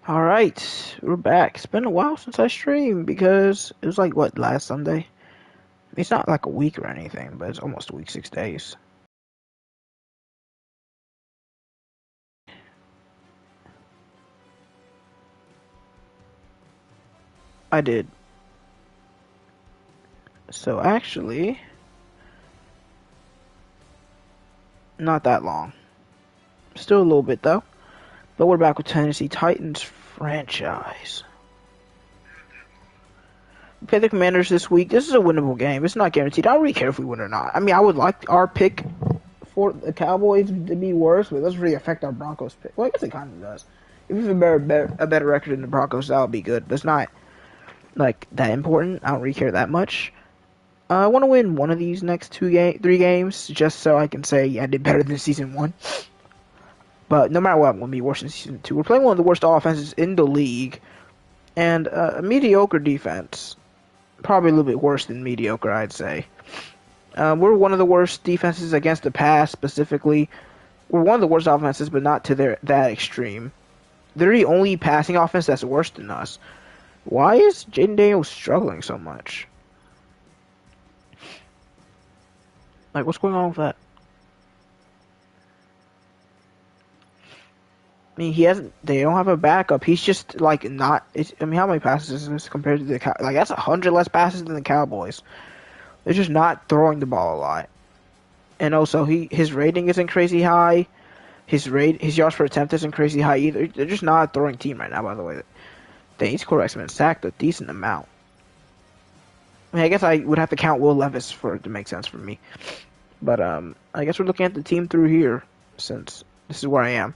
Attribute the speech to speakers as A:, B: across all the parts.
A: Alright, we're back. It's been a while since I streamed because it was like, what, last Sunday? It's not like a week or anything, but it's almost a week, 6 days. I did. So actually, not that long. Still a little bit though. But we're back with Tennessee Titans franchise. We play the Commanders this week. This is a winnable game. It's not guaranteed. I don't really care if we win or not. I mean, I would like our pick for the Cowboys to be worse, but it doesn't really affect our Broncos pick. Well, I guess it kind of does. If we have a better record than the Broncos, that would be good. But it's not like that important. I don't really care that much. I want to win one of these next 3 games, just so I can say I did better than season 1. But no matter what, I'm going to be worse than season 2. We're playing one of the worst offenses in the league, and a mediocre defense. Probably a little bit worse than mediocre, I'd say. We're one of the worst defenses against the pass, specifically. We're one of the worst offenses, but not to that extreme. They're the only passing offense that's worse than us. Why is Jaden Daniels struggling so much? Like, what's going on with that? I mean, he hasn't. They don't have a backup. He's just like not. I mean, how many passes is this compared to the like? That's 100 less passes than the Cowboys. They're just not throwing the ball a lot. And also, his rating isn't crazy high. His yards per attempt isn't crazy high either. They're just not a throwing team right now. By the way, these quarterbacks have been sacked a decent amount. I mean, I guess I would have to count Will Levis for it to make sense for me. But I guess we're looking at the team through here since this is where I am.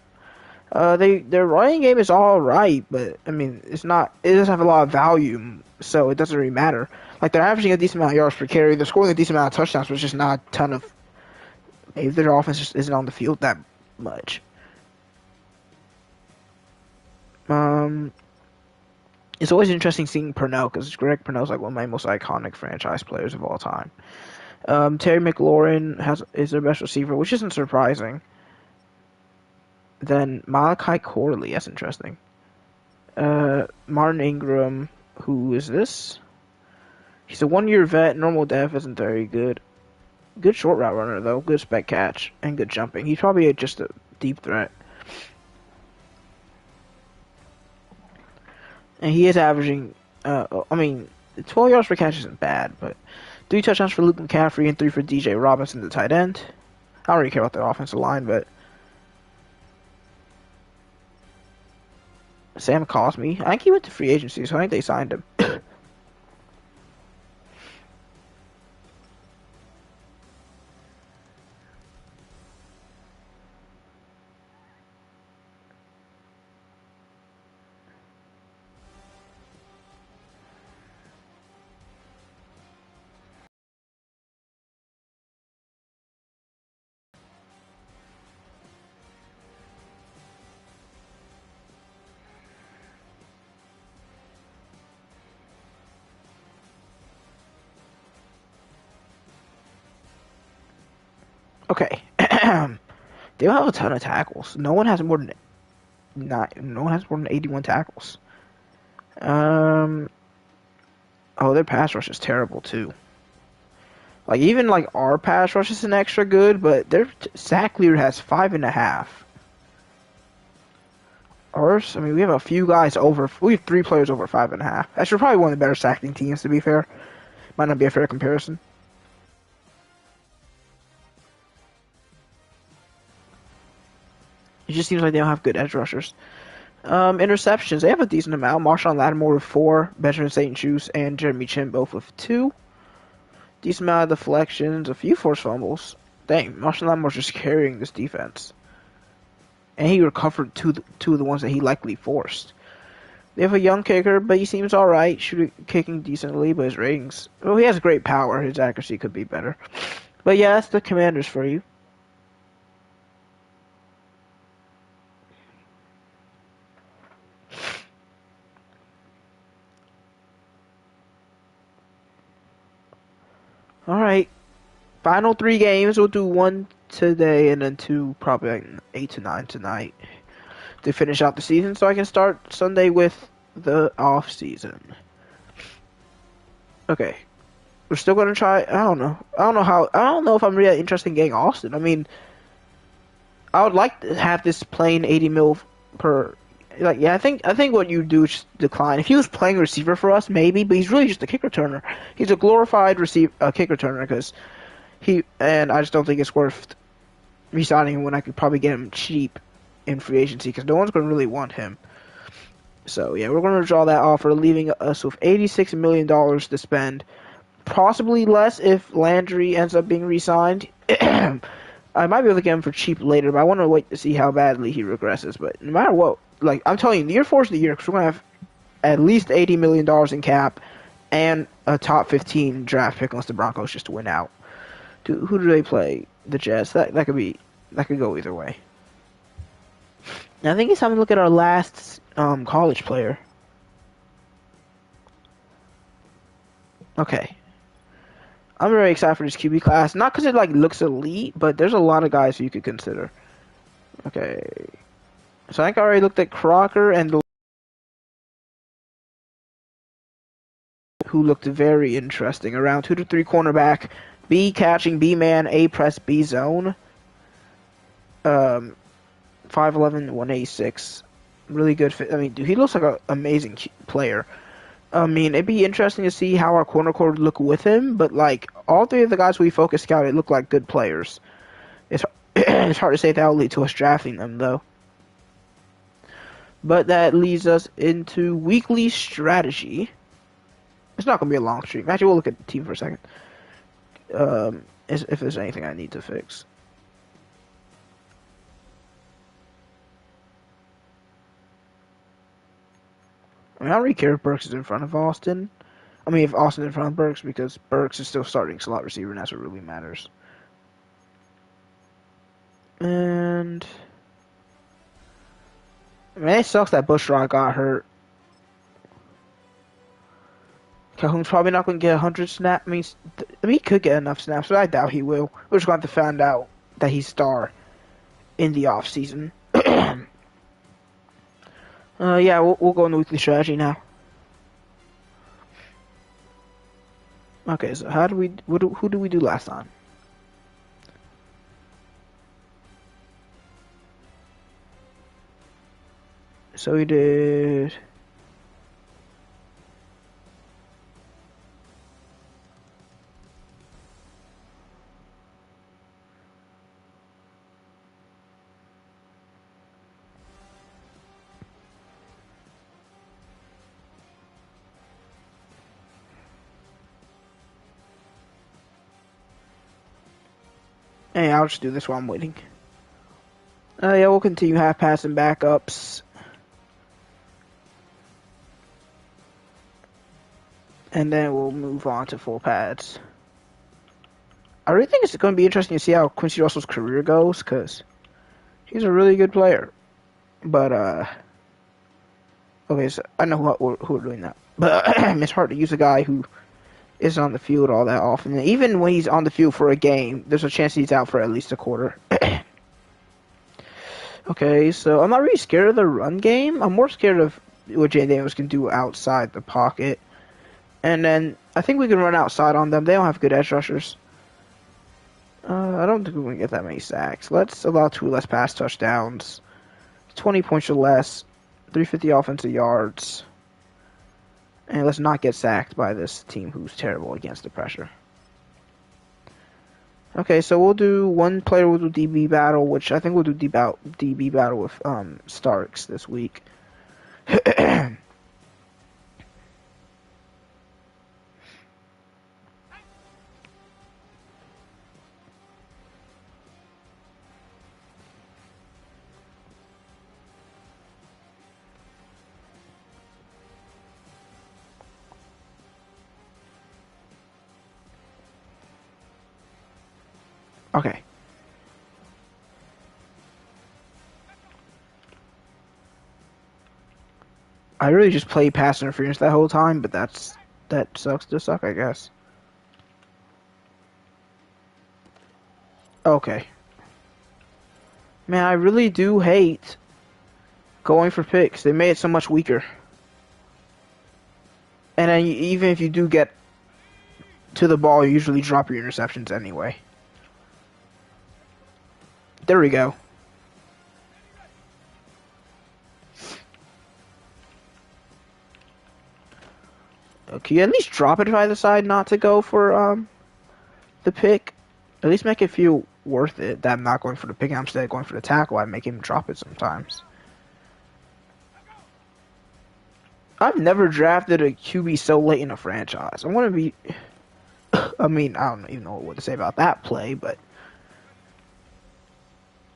A: Their running game is all right, but I mean, it's not. It doesn't have a lot of volume, so it doesn't really matter. Like they're averaging a decent amount of yards per carry. They're scoring a decent amount of touchdowns, but it's just not a ton of. Maybe their offense just isn't on the field that much. Um, it's always interesting seeing Purnell because Greg Purnell's like one of my most iconic franchise players of all time. Terry McLaurin is their best receiver, which isn't surprising. Then Malachi Corley, that's interesting. Martin Ingram, who is this? He's a 1-year vet. Normal def isn't very good. Good short route runner though. Good spec catch and good jumping. He's probably just a deep threat. And he is averaging. I mean, 12 yards per catch isn't bad, but 3 touchdowns for Luke McCaffrey and 3 for DJ Robinson, the tight end. I don't really care about the offensive line, but Sam Cosmi. I think he went to free agency, so I think they signed him. Okay. They don't have a ton of tackles. No one has more than no one has more than 81 tackles. Um. Oh, their pass rush is terrible too. Like even like our pass rush isn't extra good, but their sack leader has 5.5. Ours, I mean, we have a few guys over. We have 3 players over 5.5. Actually, we're probably one of the better sacking teams. To be fair, might not be a fair comparison. It just seems like they don't have good edge rushers. Interceptions, they have a decent amount. Marshawn Lattimore with 4, Benjamin St-Juste and Jeremy Chin both with 2. Decent amount of deflections, a few forced fumbles. Dang, Marshawn Lattimore's just carrying this defense. And he recovered two of the ones that he likely forced. They have a young kicker, but he seems alright, kicking decently, but his ratings... Well, he has great power. His accuracy could be better. But yeah, that's the Commanders for you. Alright. Final 3 games. We'll do 1 today and then 2 probably like 8 to 9 tonight. to finish out the season, so I can start Sunday with the off season. Okay, we're still gonna try. I don't know. I don't know if I'm really interested in getting Austin. I mean, I would like to have this plain 80 mil per. Like, yeah, I think what you do is just decline. If he was playing receiver for us, maybe, but he's really just a kick returner. He's a glorified kick returner because and I just don't think it's worth re-signing him when I could probably get him cheap in free agency because no one's going to really want him. So yeah, we're going to withdraw that offer, leaving us with $86 million to spend. Possibly less if Landry ends up being re-signed. I might be able to get him for cheap later, but I want to wait to see how badly he regresses. But no matter what, like I'm telling you, the year 4 is the year because we're going to have at least $80 million in cap and a top 15 draft pick unless the Broncos just win out. Who do they play? The Jets. That could go either way. Now, I think it's time to look at our last college player. Okay. I'm very excited for this QB class. Not because it like looks elite, but there's a lot of guys you could consider. Okay. So I think I already looked at Crocker and who looked very interesting. Around 2 to 3 cornerback, B catching, B man, A press, B zone. 5'11", 186. Really good fit. I mean, dude, he looks like an amazing player. I mean, it'd be interesting to see how our corner core would look with him, but like all 3 of the guys we focus scouted look like good players. It's it's hard to say that will lead to us drafting them though. But that leads us into weekly strategy. It's not gonna be a long stream. Actually, we'll look at the team for a second. If there's anything I need to fix. I mean, I don't really care if Burks is in front of Austin. I mean, if Austin's in front of Burks, because Burks is still starting slot receiver, and that's what really matters. And I mean, it sucks that Bushrod got hurt. Calhoun's probably not going to get 100 snaps. I mean, he could get enough snaps, but I doubt he will. We're just going to have to find out that he's star in the off season. Yeah, we'll go into weekly strategy now. Okay, so who do we do last time? So we did. Hey, I'll just do this while I'm waiting. Yeah, we'll continue half pass and backups. And then we'll move on to full pads. I really think it's going to be interesting to see how Quincy Russell's career goes, because he's a really good player. But, okay, so I know who are doing that. But it's hard to use a guy who isn't on the field all that often. And even when he's on the field for a game, there's a chance he's out for at least a quarter. Okay, so I'm not really scared of the run game. I'm more scared of what Jay Daniels can do outside the pocket. And then I think we can run outside on them. They don't have good edge rushers. I don't think we're going to get that many sacks. Let's allow 2 less pass touchdowns. 20 points or less. 350 offensive yards. And let's not get sacked by this team who's terrible against the pressure. Okay, so we'll do one player, we'll do DB battle, which I think we'll do DB battle with Starks this week. Okay. I really just played pass interference that whole time, but that sucks to suck, I guess. Okay. Man, I really do hate going for picks. They made it so much weaker. And then even if you do get to the ball, you usually drop your interceptions anyway. There we go. Okay, at least drop it if I decide not to go for the pick. At least make it feel worth it that I'm not going for the pick and I'm instead going for the tackle. I make him drop it sometimes. I've never drafted a QB so late in a franchise. I want to be... I mean, I don't even know what to say about that play, but...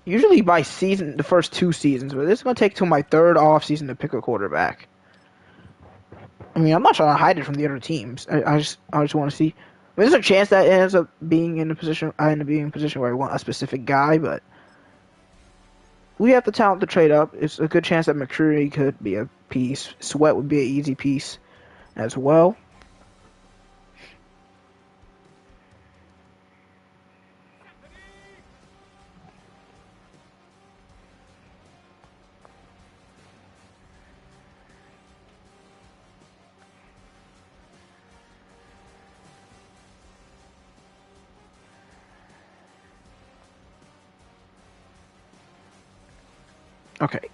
A: Usually by season, the first 2 seasons, but this is going to take till my 3rd off season to pick a quarterback. I mean, I'm not trying to hide it from the other teams. I just want to see... I mean, there's a chance that it ends up being in a position... I end up being in a position where I want a specific guy, but... We have the talent to trade up. It's a good chance that McCreary could be a piece. Sweat would be an easy piece as well. Okay.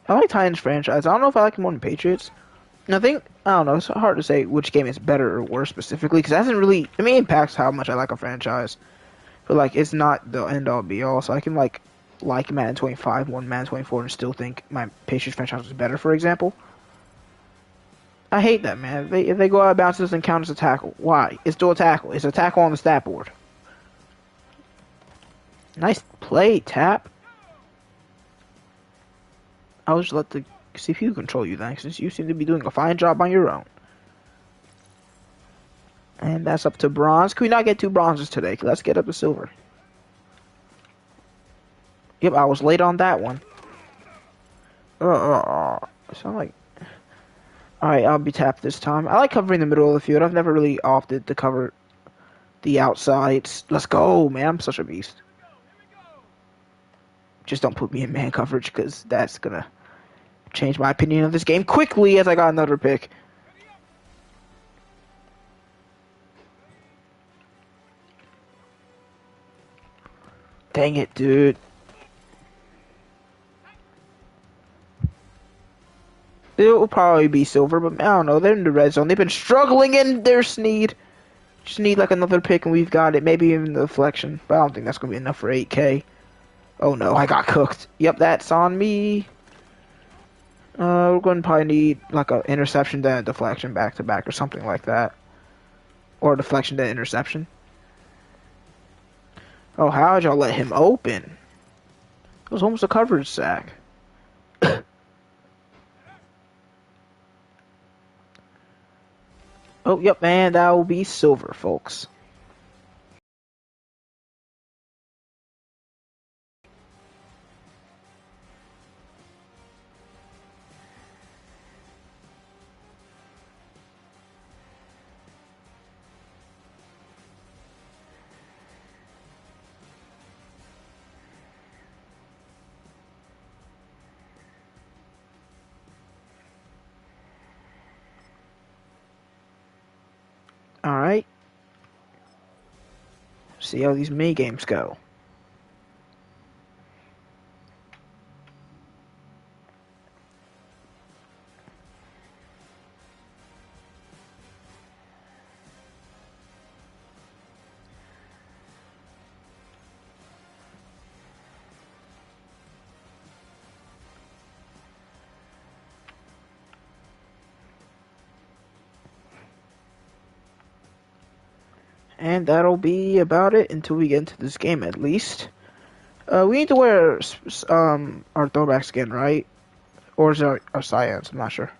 A: I like Titans franchise. I don't know if I like them more than Patriots. I think, I don't know, it's hard to say which game is better or worse specifically, because that doesn't really, I mean, it impacts how much I like a franchise. But, like, it's not the end-all be-all, so I can, like Madden 25 more than Madden 24 and still think my Patriots franchise is better, for example. I hate that, man. If they go out of bounds, it doesn't count as a tackle. Why? It's still a tackle. It's a tackle on the stat board. Nice play, Tap. I'll just let the CPU control you then, since you seem to be doing a fine job on your own. And that's up to bronze. Can we not get 2 bronzes today? Let's get up to silver. Yep, I was late on that one. Sound like... Alright, I'll be tapped this time. I like covering the middle of the field. I've never really opted to cover the outsides. Let's go, man. I'm such a beast. Just don't put me in man coverage, because that's gonna change my opinion of this game quickly as I got another pick. Dang it, dude. It will probably be silver, but I don't know. They're in the red zone. They've been struggling in their Sneed. Just need like another pick and we've got it. Maybe even the deflection. But I don't think that's going to be enough for 8K. Oh no, I got cooked. Yep, that's on me. We're going to probably need like an interception then a deflection back to back or something like that. Or a deflection then interception. Oh, how'd y'all let him open? It was almost a coverage sack. Oh, yep, man, that will be silver, folks. Alright. See how these mini games go. And that'll be about it until we get into this game, at least. We need to wear our throwback skin, right? Or is it our cyans? I'm not sure.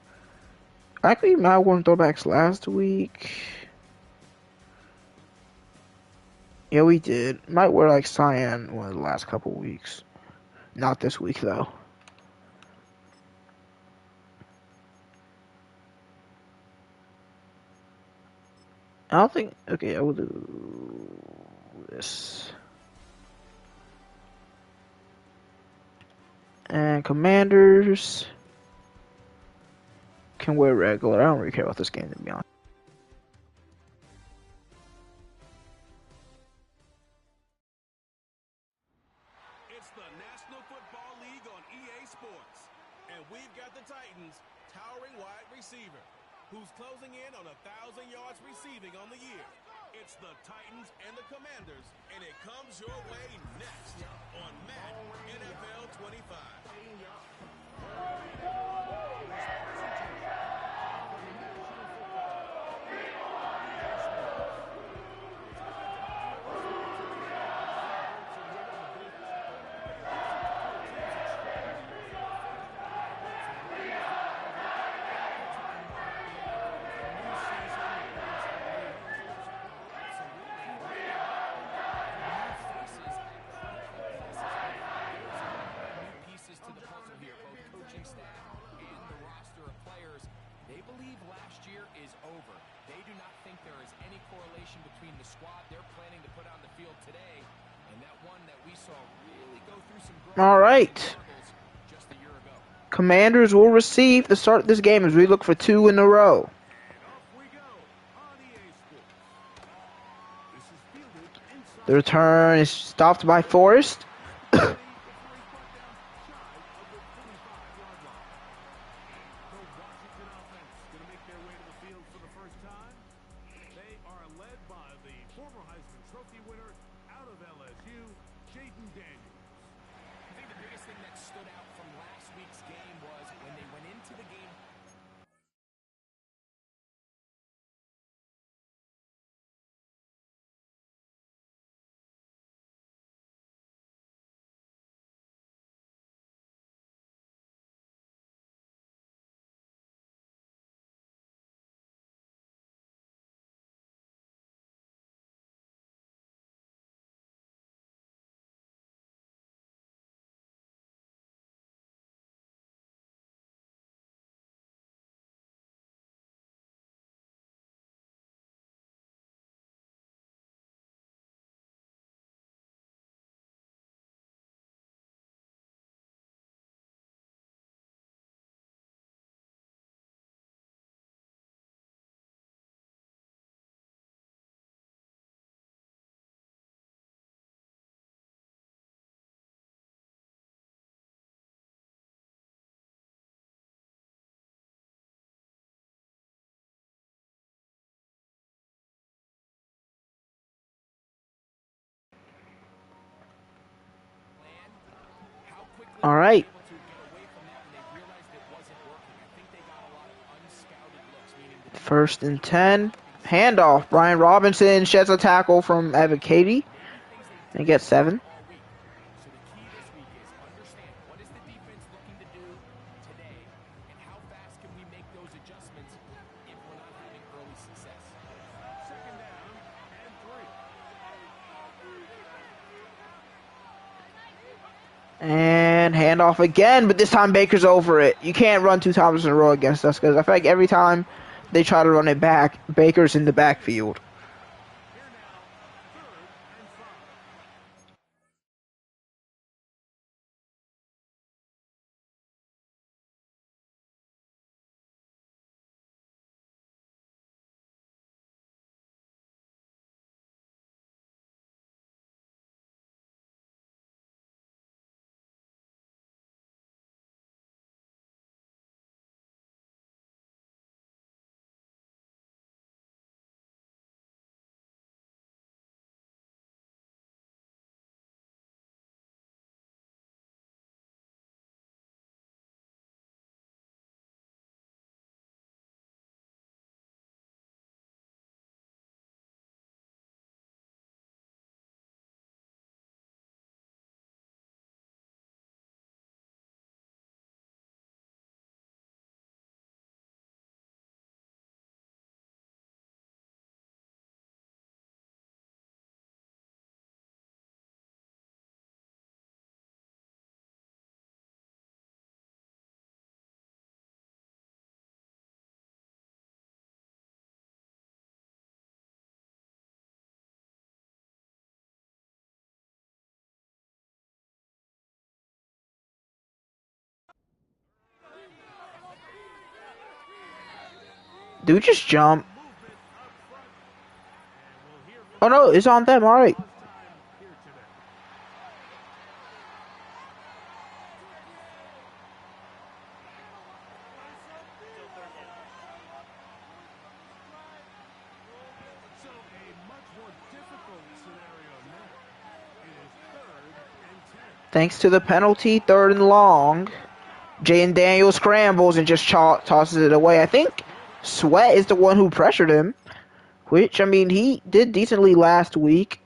A: Actually, I wore throwbacks last week. Yeah, we did. Might wear like cyan one of the last couple weeks. Not this week, though. I don't think. Okay, I will do this. And Commanders can wear regular. I don't really care about this game, to be honest.
B: It's the National Football League on EA Sports. And we've got the Titans' towering wide receiver, who's closing in on 1,000 yards receiving on the year. It's the Titans and the Commanders, and it comes your way next on Madden NFL 25.
A: All right. Commanders will receive the start of this game as we look for 2 in a row. The return is stopped by Forrest. All right. First and 10. Handoff. Brian Robinson sheds a tackle from Evan Cady and gets 7. And handoff again, but this time Baker's over it. You can't run 2 times in a row against us because I feel like every time they try to run it back, Baker's in the backfield. Dude, just jump. Oh no, it's on them. All right. Thanks to the penalty, 3rd and long. Jaden Daniels scrambles and just tosses it away. I think Sweat is the one who pressured him, which, I mean, he did decently last week.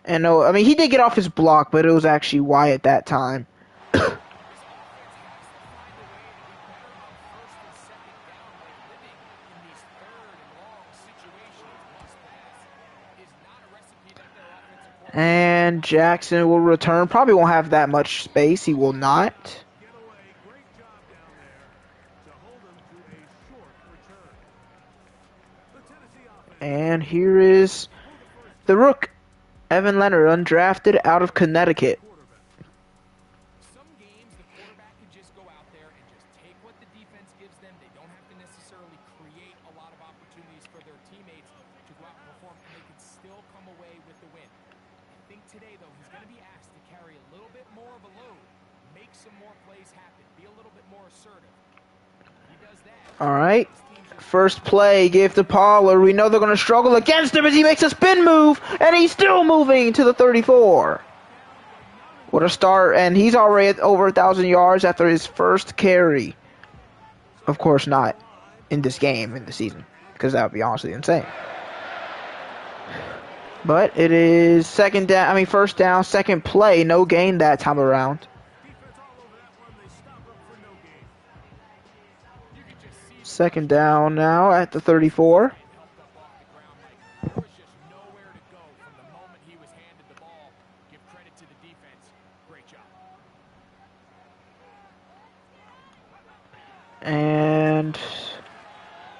A: And I mean, he did get off his block, but it was actually Wyatt that time. And Jackson will return. Probably won't have that much space. He will not. And here is the rook, Evan Leonard, undrafted out of Connecticut.
C: Some games, the quarterback can just go out there and just take what the defense gives them. They don't have to necessarily create a lot of opportunities for their teammates to go out and perform, and they can still come away with the win. I think today, though, he's going to be asked to carry a little bit more of a load, make some more plays happen, be a little bit more assertive. He does that.
A: All right. First play, give to Pollard. We know they're going to struggle against him as he makes a spin move, and he's still moving to the 34. What a start, and he's already at over 1,000 yards after his first carry. Of course not in this game, in the season, because that would be honestly insane. But it is first down, second play, no gain that time around. Second down now at the 34. And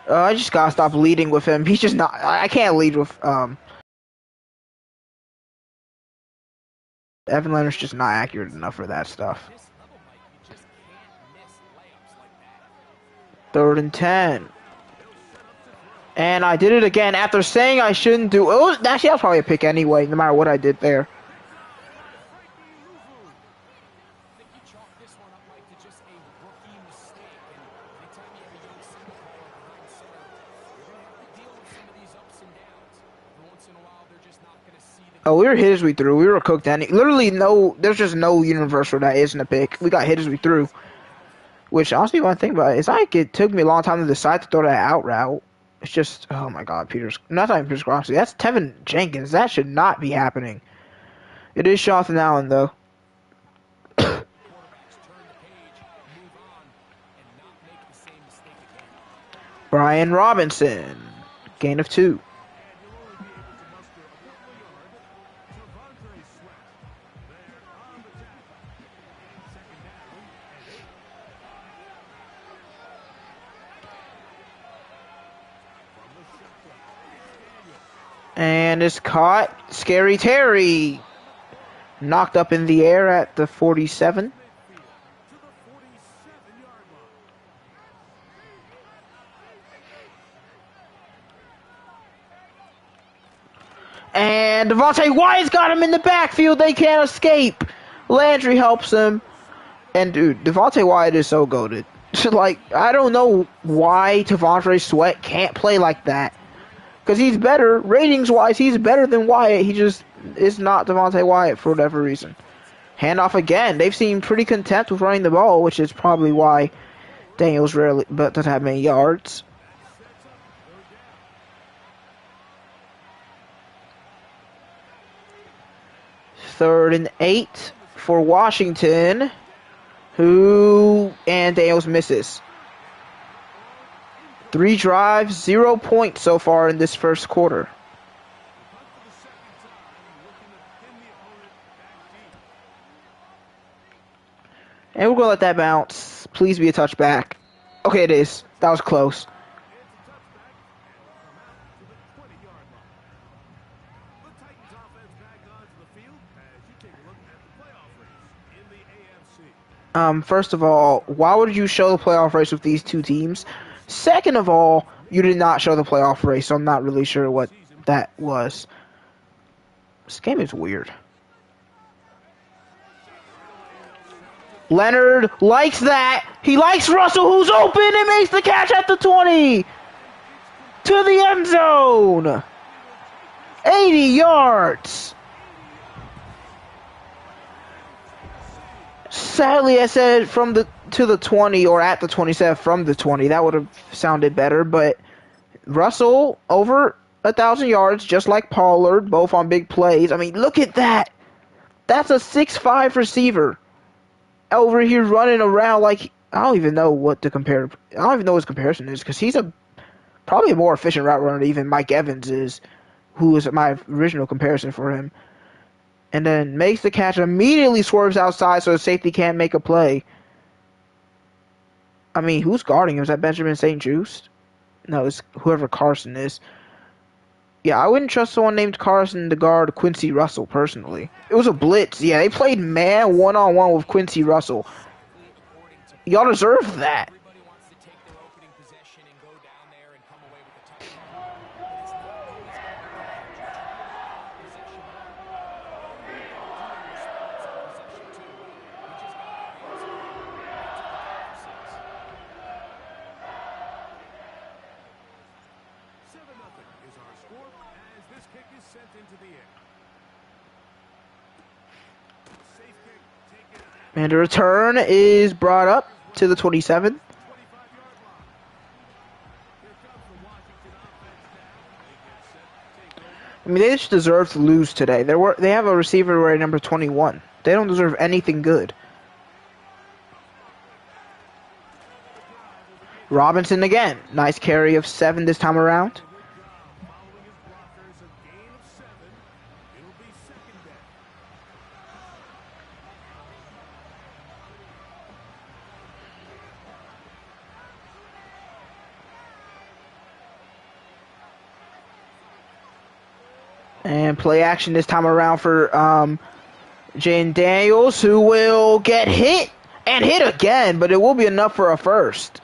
A: I just gotta stop leading with him. He's just not. I can't lead with Evan Leonard's just not accurate enough for that stuff. 3rd and 10. And I did it again after saying I shouldn't do it. Actually, that was probably a pick anyway, no matter what I did there. Oh, we were hit as we threw. We were cooked. Literally there's just no universal that isn't a pick. We got hit as we threw. Which, honestly, when I think about it, it's like it took me a long time to decide to throw that out route. It's just, oh my god, not even Peter Skronsky. That's Tevin Jenkins. That should not be happening. It is Jonathan Allen, though. Brian Robinson. Gain of 2. And it's caught. Scary Terry. Knocked up in the air at the 47. And Devontae Wyatt's got him in the backfield. They can't escape. Landry helps him. And, dude, Devontae Wyatt is so goated. Like, I don't know why Devontae Sweat can't play like that. Because he's better, ratings-wise, he's better than Wyatt. He just is not Devontae Wyatt for whatever reason. Handoff again. They've seemed pretty content with running the ball, which is probably why Daniels rarely doesn't have many yards. Third and 8 for Washington, and Daniels misses. 3 drives, 0 points so far in this first quarter. And we're going to let that bounce. Please be a touchback. Okay, it is. That was close. First of all, why would you show the playoff race with these two teams? Second of all, You did not show the playoff race, so I'm not really sure what that was. This game is weird. Leonard likes that. He likes Russell, who's open, and makes the catch at the 20. To the end zone. 80 yards. Sadly, I said to the 20 or at the 27 from the 20. That would have sounded better, but Russell over 1,000 yards, just like Pollard, both on big plays. I mean, look at that. That's a 6'5" receiver over here running around like I don't even know what to compare. I don't even know what his comparison is because he's probably a more efficient route runner than even Mike Evans is, who is my original comparison for him. And then makes the catch, immediately swerves outside so the safety can't make a play. I mean, who's guarding him? Is that Benjamin St. Juste? No, it's whoever Carson is. Yeah, I wouldn't trust someone named Carson to guard Quincy Russell, personally. It was a blitz. Yeah, they played man one-on-one with Quincy Russell. Y'all deserve that. And the return is brought up to the 27. I mean, they just deserve to lose today. They have a receiver right number 21. They don't deserve anything good. Robinson again. Nice carry of 7 this time around. And play action this time around for Jane Daniels, who will get hit and hit again, but it will be enough for a first.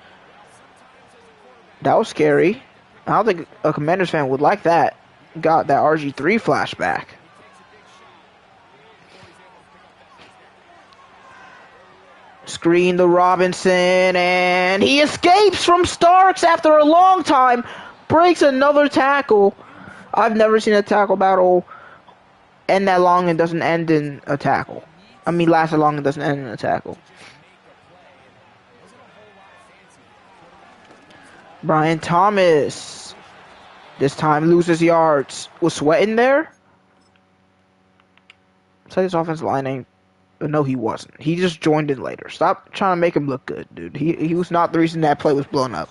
A: That was scary. I don't think a Commanders fan would like that. Got that RG3 flashback. Screen to Robinson, and he escapes from Starks after a long time. Breaks another tackle. I've never seen a tackle battle end that long and doesn't end in a tackle. I mean, last that long and doesn't end in a tackle. Brian Thomas. This time loses yards. Was Sweat in there? So his offensive line ain't... No, he wasn't. He just joined in later. Stop trying to make him look good, dude. He was not the reason that play was blown up.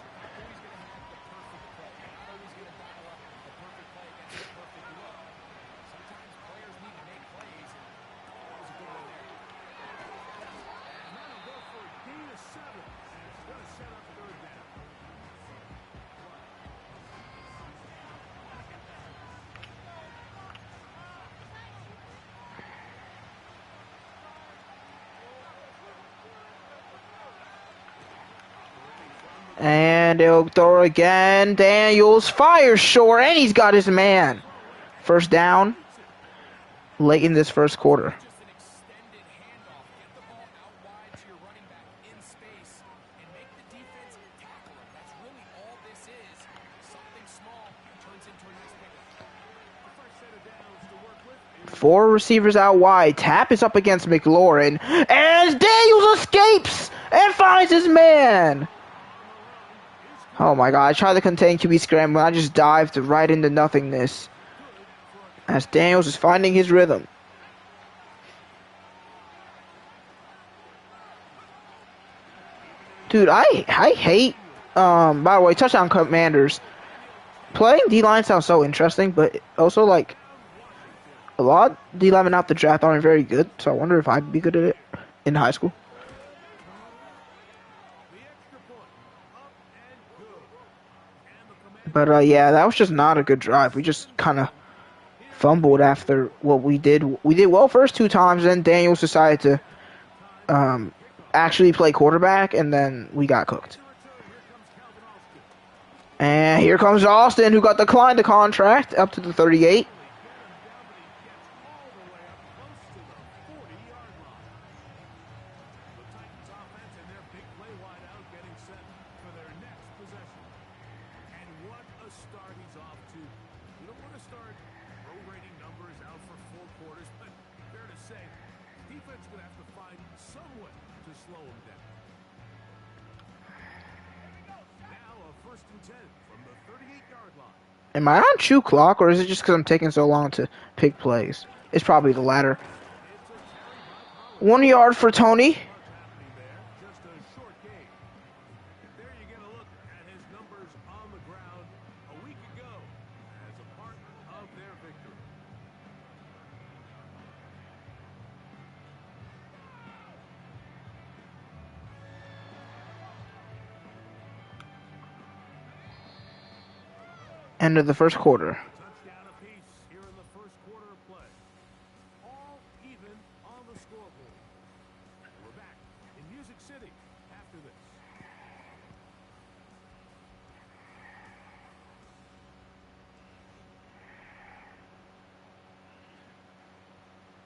A: And they'll throw again. Daniels fires short, and he's got his man. First down late in this first quarter. Four receivers out wide. Tap is up against McLaurin. And Daniels escapes and finds his man. Oh my god, I tried to contain QB scramble. I just dived right into nothingness. As Daniels is finding his rhythm. Dude, I hate, by the way, touchdown Commanders. Playing D-line sounds so interesting, but also, like, a lot of D-linemen out the draft aren't very good, so I wonder if I'd be good at it in high school. But, yeah, that was just not a good drive. We just kind of fumbled after what we did. We did well first 2 times, then Daniels decided to actually play quarterback, and then we got cooked. And here comes Austin, who got declined the contract up to the 38. Am I on chew clock, or is it just because I'm taking so long to pick plays? It's probably the latter. 1 yard for Tony. End of the first quarter.
B: Touchdown apiece here in the first quarter of play. All even on the scoreboard. We're back in Music City after this.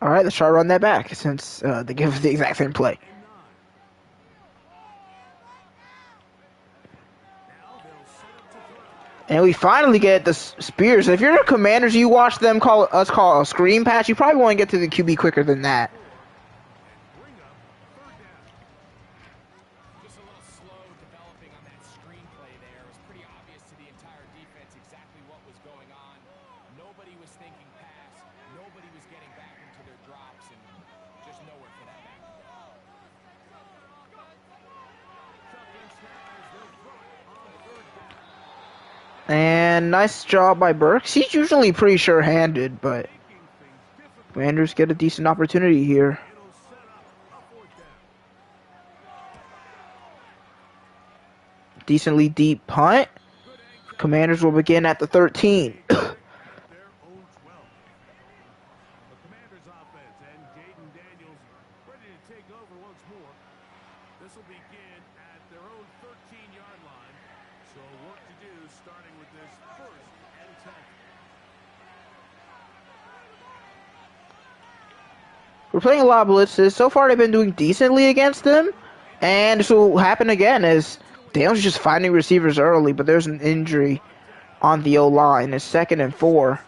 A: All right, let's try to run that back since they give us the exact same play. And we finally get the Spears. If you're the Commanders, you watch them call a screen pass, you probably want to get to the QB quicker than that.
C: Just a little slow developing on that screenplay there. It was pretty obvious to the entire defense exactly what was going on. Nobody was thinking pass. Nobody was getting back into their drops, and just nowhere for that back to go.
A: And nice job by Burks. He's usually pretty sure-handed, but Commanders get a decent opportunity here. Decently deep punt. Commanders will begin at the 13.
B: This will begin at their own 13-yard line. So work to do starting with this first and 10.
A: We're playing a lot of blitzes. So far, they've been doing decently against them. And this will happen again as Daniels just finding receivers early, but there's an injury on the O-line. It's 2nd and 4.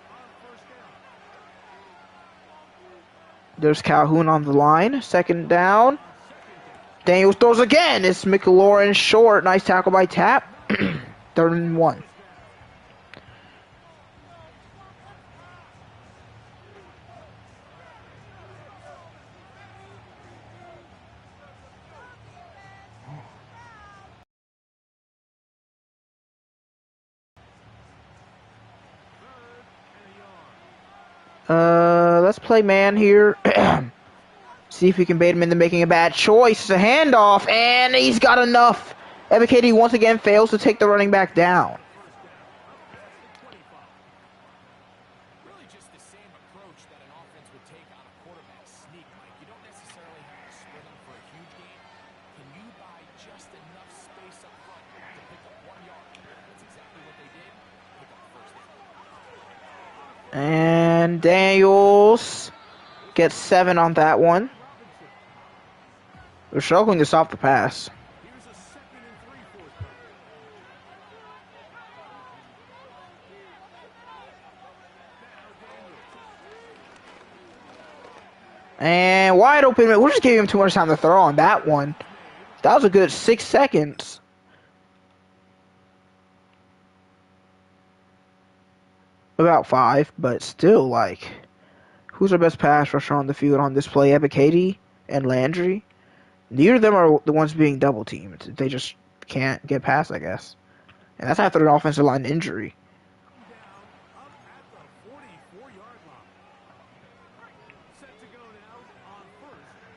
A: There's Calhoun on the line. 2nd down. Daniels throws again. It's McLaurin short. Nice tackle by Tap. 3rd and 1. Let's play man here. See if we can bait him into making a bad choice. It's a handoff, and he's got enough. Ebikadi once again fails to take the running back down.
C: Really just the same approach that an offense would take on a quarterback sneak, Mike. You don't necessarily have to sprint them for a huge gain. Can you buy just enough space up front to pick up 1 yard? That's exactly what they did. Pick up first down.
A: And Daniels gets 7 on that one. They're struggling to stop the pass.
B: Here's a 2nd and 3 for them.
A: And wide open. We're just giving him too much time to throw on that one. That was a good 6 seconds. About 5, but still, like, who's our best pass rusher on the field on this play? Ebikadi and Landry. Neither of them are the ones being double teamed. They just can't get past, I guess. And that's after an offensive line injury.
B: Up at the 44-yard line. Set to go now on 1st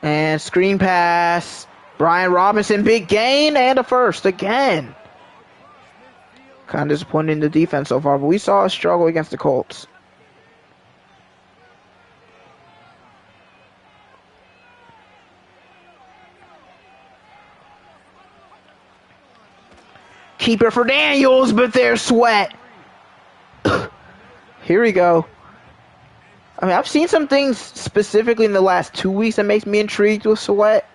B: and 10.
A: And screen pass. Brian Robinson, big gain, and a first again. Kind of disappointed in the defense so far, but we saw a struggle against the Colts. Keeper for Daniels, but there's Sweat. Here we go. I mean, I've seen some things specifically in the last 2 weeks that makes me intrigued with Sweat.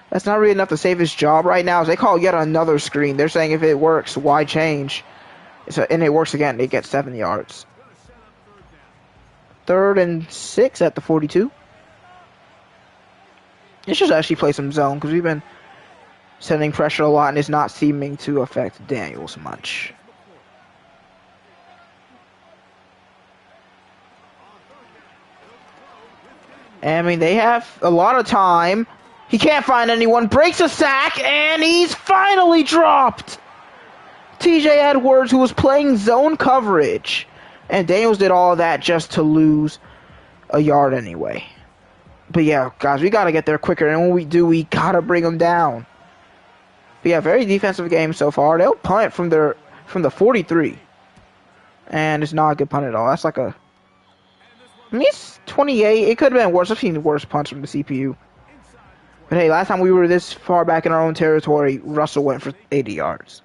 A: That's not really enough to save his job right now. As they call yet another screen. They're saying if it works, why change? And it works again. They get 7 yards. 3rd and 6 at the 42. It should actually play some zone because we've been sending pressure a lot and it's not seeming to affect Daniels much. I mean, they have a lot of time. He can't find anyone. Breaks a sack, and he's finally dropped. TJ Edwards, who was playing zone coverage. And Daniels did all of that just to lose a yard anyway. But yeah, guys, we got to get there quicker. And when we do, we got to bring them down. But yeah, very defensive game so far. They'll punt from the 43. And it's not a good punt at all. That's like a... I mean, it's 28. It could have been worse. I've seen worse punts from the CPU. But hey, last time we were this far back in our own territory, Russell went for 80 yards.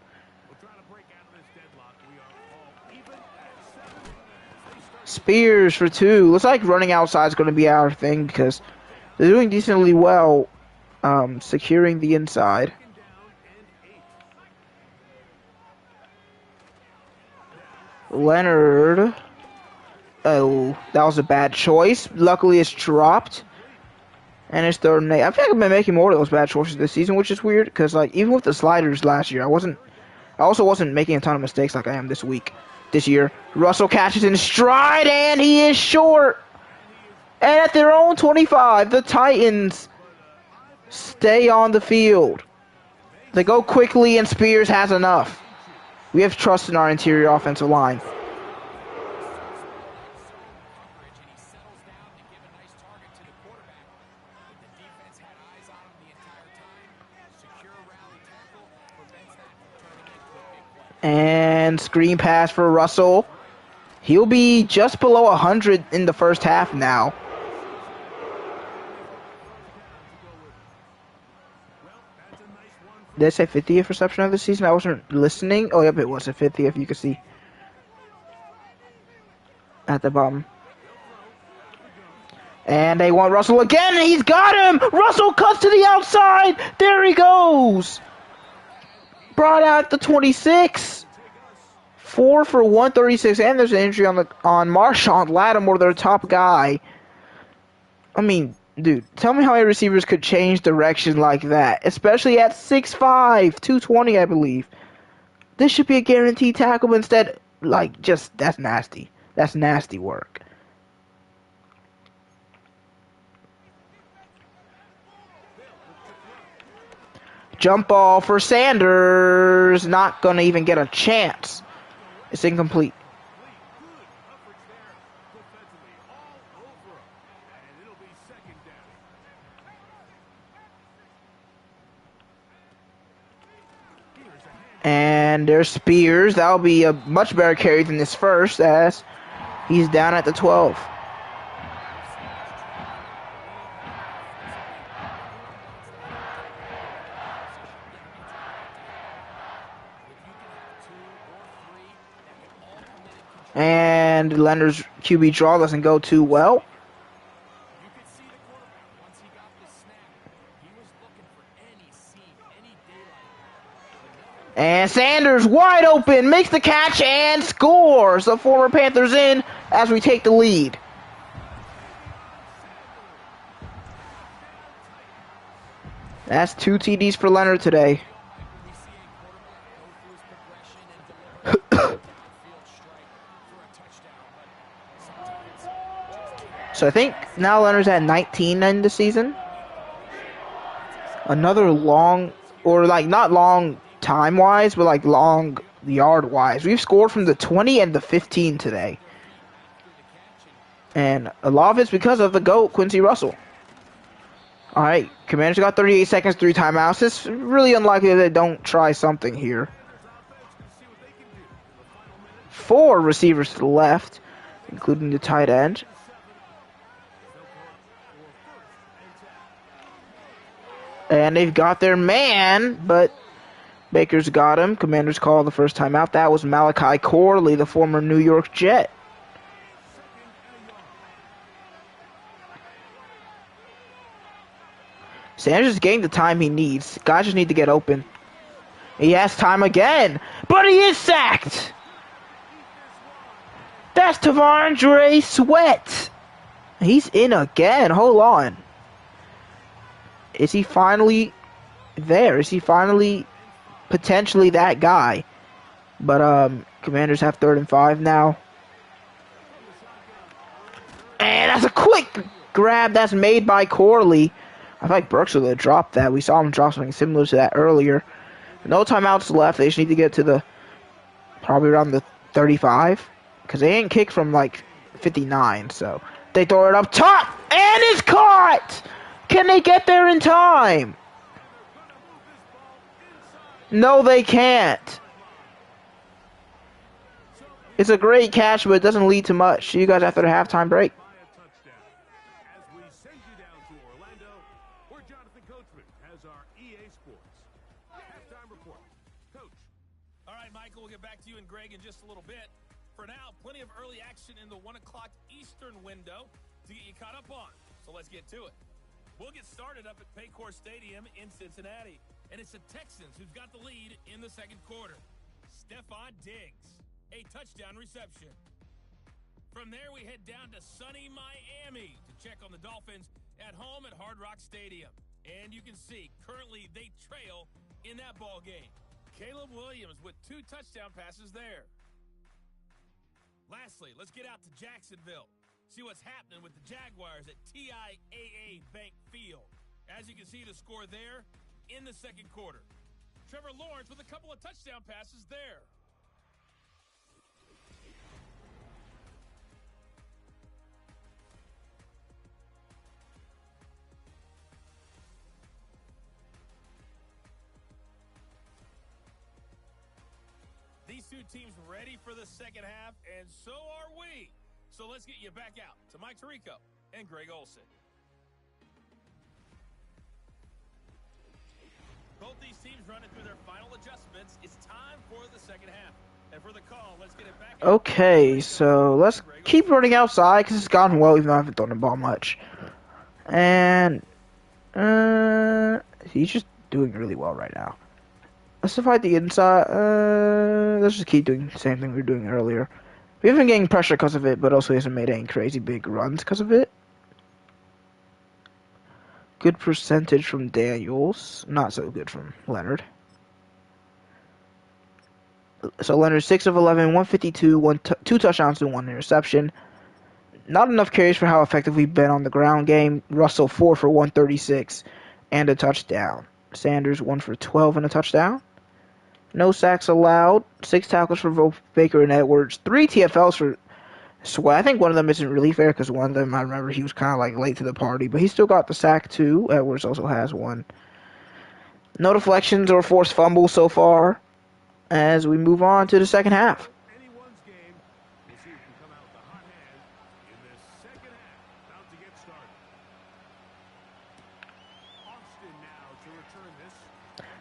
A: Spears for 2. Looks like running outside is going to be our thing because they're doing decently well securing the inside. Leonard. Oh, that was a bad choice. Luckily, it's dropped. And it's 3rd and 8. I feel like I've been making more of those bad choices this season, which is weird. Because, like, even with the sliders last year, I also wasn't making a ton of mistakes like I am this year. Russell catches in stride, and he is short. And at their own 25, the Titans stay on the field. They go quickly, and Spears has enough. We have trust in our interior offensive line. And screen pass for Russell. He'll be just below 100 in the first half now. Did I say 50th reception of the season? I wasn't listening. Oh, yep, it was a 50th. You can see at the bottom. And they want Russell again, and he's got him! Russell cuts to the outside! There he goes! Brought out the 26. 4 for 136, and there's an injury on Marshawn Lattimore, their top guy. I mean, dude, tell me how many receivers could change direction like that, especially at 6'5", 220, I believe. This should be a guaranteed tackle, but instead, like, just, that's nasty. That's nasty work. Jump ball for Sanders. Not going to even get a chance. It's incomplete. And there's Spears. That'll be a much better carry than this first, as he's down at the 12. And Leonard's QB draw doesn't go too well. And Sanders wide open, makes the catch and scores. The former Panthers in as we take the lead. That's 2 TDs for Leonard today. So I think now Leonard's at 19 in the season. Another long, or like not long time-wise, but like long yard-wise. We've scored from the 20 and the 15 today. And a lot of it's because of the GOAT, Quincy Russell. All right, Commanders got 38 seconds, 3 timeouts. It's really unlikely that they don't try something here. 4 receivers to the left, including the tight end. And they've got their man, but Baker's got him. Commanders call the first time out. That was Malachi Corley, the former New York Jet. Sanders is getting the time he needs. Guys just need to get open. He has time again, but he is sacked. That's Tavondre Sweat. He's in again. Hold on. Is he finally there? Is he finally potentially that guy? But Commanders have 3rd and 5 now. And that's a quick grab that's made by Corley. I feel like Burks would have dropped that. We saw him drop something similar to that earlier. No timeouts left. They just need to get to the probably around the 35 because they ain't kicked from like 59. So they throw it up top and it's caught. Can they get there in time? No, they can't. It's a great catch, but it doesn't lead to much. See you guys after the halftime break.
B: In just a little bit. For now, plenty of early action in the 1 o'clock Eastern window to get you caught up on. So let's get to it. We'll get started up at Paycor Stadium in Cincinnati. And it's the Texans who've got the lead in the second quarter. Stephon Diggs, a touchdown reception. From there, we head down to sunny Miami to check on the Dolphins at home at Hard Rock Stadium. And you can see, currently they trail in that ball game. Caleb Williams with 2 touchdown passes there. Lastly, let's get out to Jacksonville. See what's happening with the Jaguars at TIAA Bank Field. As you can see, the score there in the second quarter. Trevor Lawrence with a couple of touchdown passes there. These two teams ready for the second half, and so are we. So let's get you back out to Mike Tirico and Greg Olson. Both these teams running through their final adjustments. It's time for the second half. And for the call, let's get it back.
A: Okay, so let's keep running outside because it's gone well, even though I haven't thrown the ball much. And he's just doing really well right now. Let's divide the inside. Let's just keep doing the same thing we were doing earlier. We haven't been getting pressure because of it, but also he hasn't made any crazy big runs because of it. Good percentage from Daniels. Not so good from Leonard. So Leonard 6 of 11, 152, 2 touchdowns and 1 interception. Not enough carries for how effective we've been on the ground game. Russell 4 for 136 and a touchdown. Sanders 1 for 12 and a touchdown. No sacks allowed. 6 tackles for both Baker and Edwards. 3 TFLs for Sweat. I think one of them isn't really fair because one of them, I remember he was kind of like late to the party. But he still got the sack too. Edwards also has 1. No deflections or forced fumbles so far as we move on to the second half.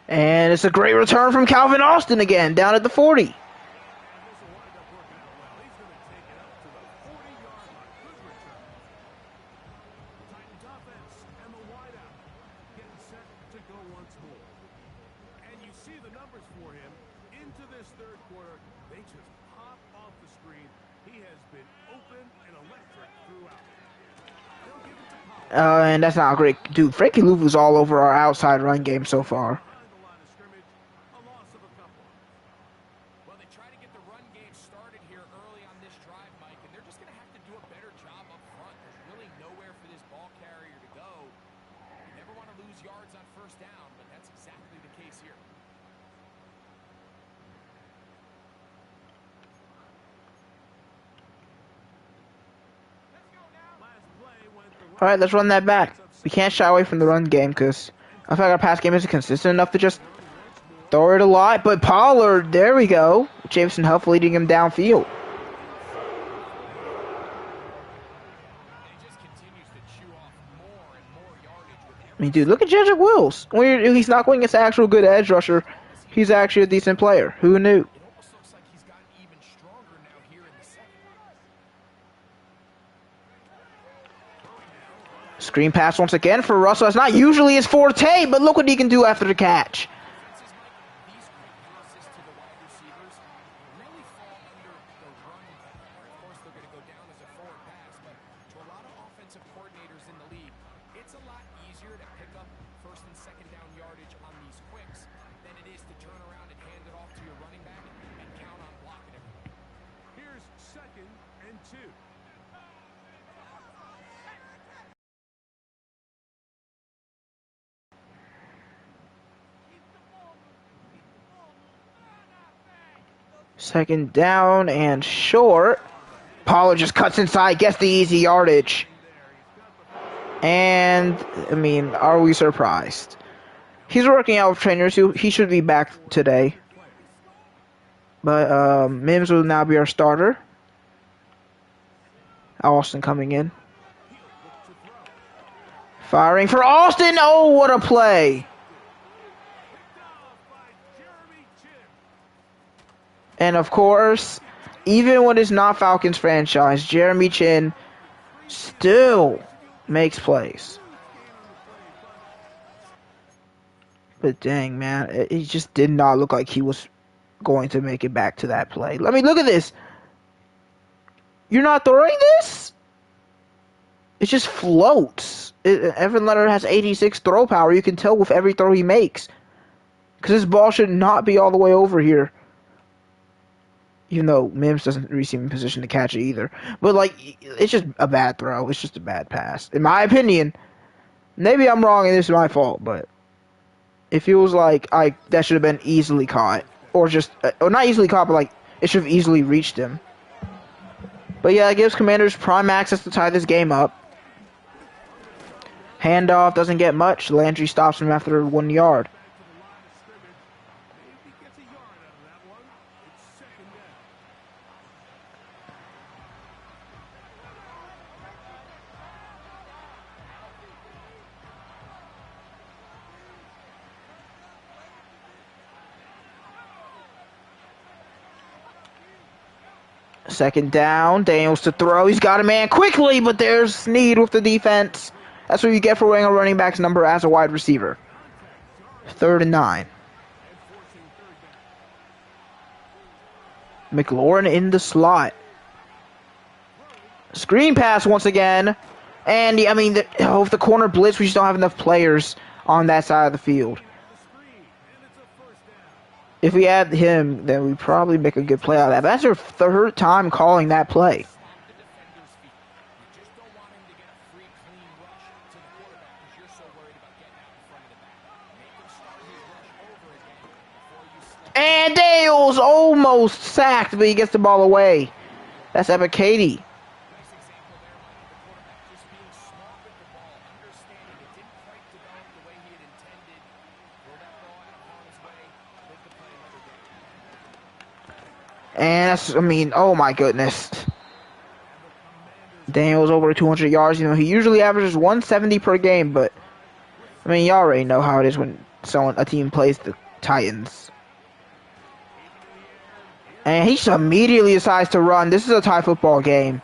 A: And it's a great return from Calvin Austin again, down at the 40. And that's not great. Dude, Frankie Louvu's all over our outside run game so far.
C: Well, they try to get the run game started here early on this drive, Mike, and they're just going to have to do a better job up front. There's really nowhere for this ball carrier to go. You never want to lose yards on first down, but that's exactly the case here.
A: All right, let's run that back. We can't shy away from the run game because I feel like our pass game isn't consistent enough to just throw it a lot. But Pollard, there we go. Jameson Huff leading him downfield. I mean, dude, look at Jedrick Wills. He's not going against an actual good edge rusher. He's actually a decent player. Who knew?
C: It almost looks like he's gotten even stronger now here in the second.
A: Screen pass once again for Russell. It's not usually his forte, but look what he can do after the catch.
C: Defenses, Mike, these quick passes to the wide receivers really fall under the run cover. Of course, they're going to go down as a forward pass, but to a lot of offensive coordinators in the league, it's a lot easier to pick up first and second down yardage on these quicks than it is to turn around and hand it off to your running back and count on blocking everything.
B: Here's 2nd and 2.
A: Second down and short. Pollard just cuts inside, gets the easy yardage. And, I mean, are we surprised? He's working out with trainers. He should be back today. But Mims will now be our starter. Austin coming in. Firing for Austin. Oh, what a play. And, of course, even when it's not Falcons franchise, Jeremy Chin still makes plays. But dang, man, it just did not look like he was going to make it back to that play. I mean, look at this. You're not throwing this? It just floats. Evan Leonard has 86 throw power. You can tell with every throw he makes. Because this ball should not be all the way over here. Even though Mims doesn't receive in position to catch it either. But, like, it's just a bad throw. It's just a bad pass. In my opinion, maybe I'm wrong and this is my fault, but it feels like that should have been easily caught. Or just, or not easily caught, but, like, it should have easily reached him. But, yeah, it gives Commanders prime access to tie this game up. Handoff doesn't get much. Landry stops him after 1 yard. Second down, Daniels to throw. He's got a man quickly, but there's Snead with the defense. That's what you get for wearing a running back's number as a wide receiver. 3rd and 9. McLaurin in the slot. Screen pass once again. And, I mean, with the corner blitz, we just don't have enough players on that side of the field. If we add him, then we probably make a good play out of that. But that's their 3rd time calling that play. And Dale's almost sacked, but he gets the ball away. That's Epic Katie. And that's, I mean, oh my goodness. Daniel's over 200 yards. You know, he usually averages 170 per game, but, I mean, y'all already know how it is when a team plays the Titans. And he just immediately decides to run. This is a tie football game.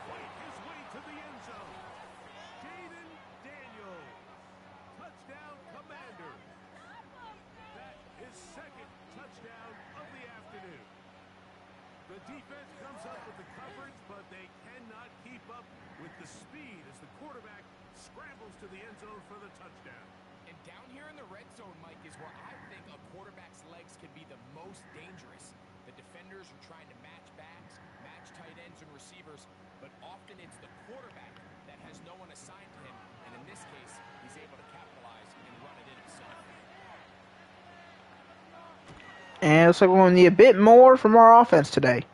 A: And it looks like we're going to need a bit more from our offense today.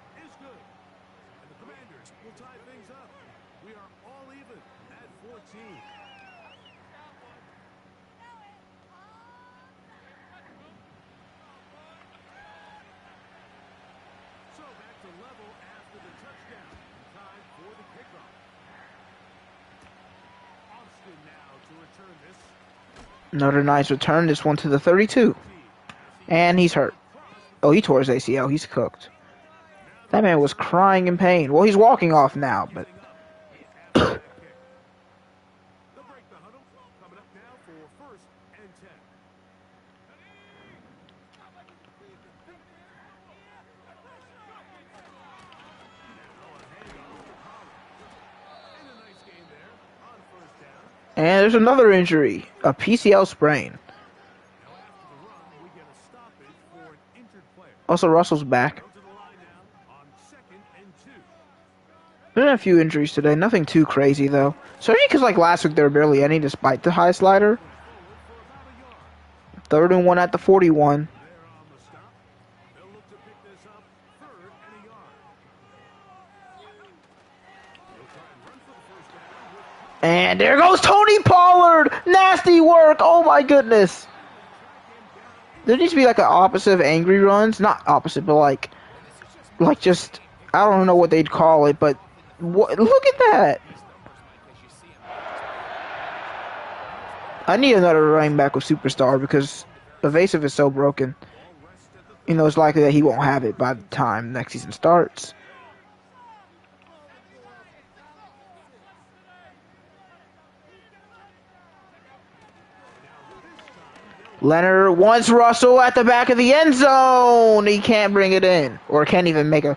A: Another nice return, this one to the 32. And he's hurt. Oh, he tore his ACL. He's cooked. That man was crying in pain. Well, he's walking off now, but...
B: They'll break the huddle. Coming up now for 1st and 10. And a nice gain there on 1st down.
A: And there's another injury. A PCL sprain.
B: Now after the run, we get a stoppage for an injured player.
A: Also, Russell's back.
B: Go to the line now on 2nd and 2.
A: There's been a few injuries today. Nothing too crazy, though. Especially because, like, last week there were barely any despite the high slider.
B: Forward for about a yard.
A: 3rd and 1 at the 41.
B: They're on the stop. They'll look to pick this up 3rd and a yard. They'll try and run for the 1st down with
A: And there goes Tony Pollard! Nasty work! Oh my goodness! There needs to be like an opposite of angry runs. Not opposite, but like just, I don't know what they'd call it, but look at that! I need another running back with superstar because evasive is so broken. You know, it's likely that he won't have it by the time next season starts. Leonard wants Russell at the back of the end zone. He can't bring it in, or can't even make a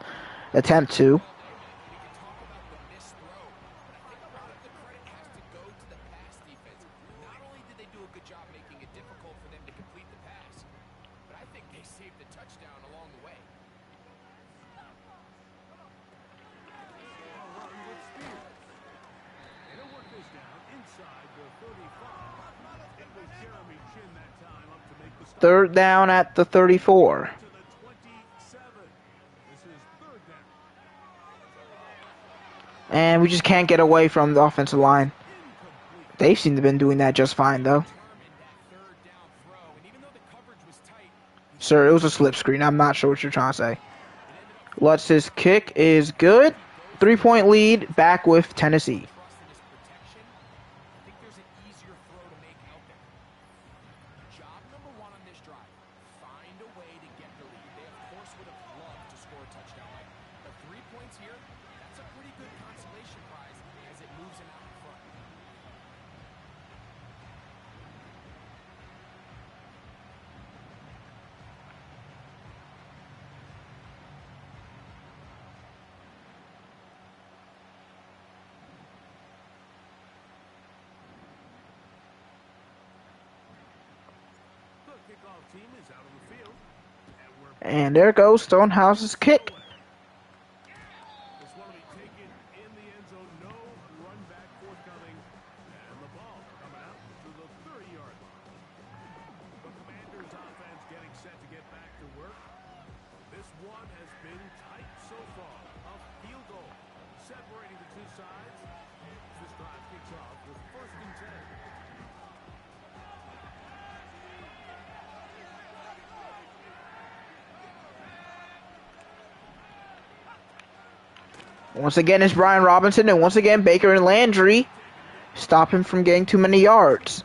A: attempt to. Third down at the 34. And we just can't get away from the offensive line. They seem to have been doing that just fine, though. Sir, it was a slip screen. I'm not sure what you're trying to say. Lutz's kick is good. 3-point lead, back with Tennessee. And there goes Stonehouse's kick.
B: This one will be taken in the end zone. No run back forthcoming. And the ball coming out to the 30-yard line. The Commanders offense getting set to get back to work. This one has been tight so far. A field goal separating the two sides. This drive kicks off with 1st and 10.
A: Once again, it's Brian Robinson, and once again, Baker and Landry stop him from getting too many yards.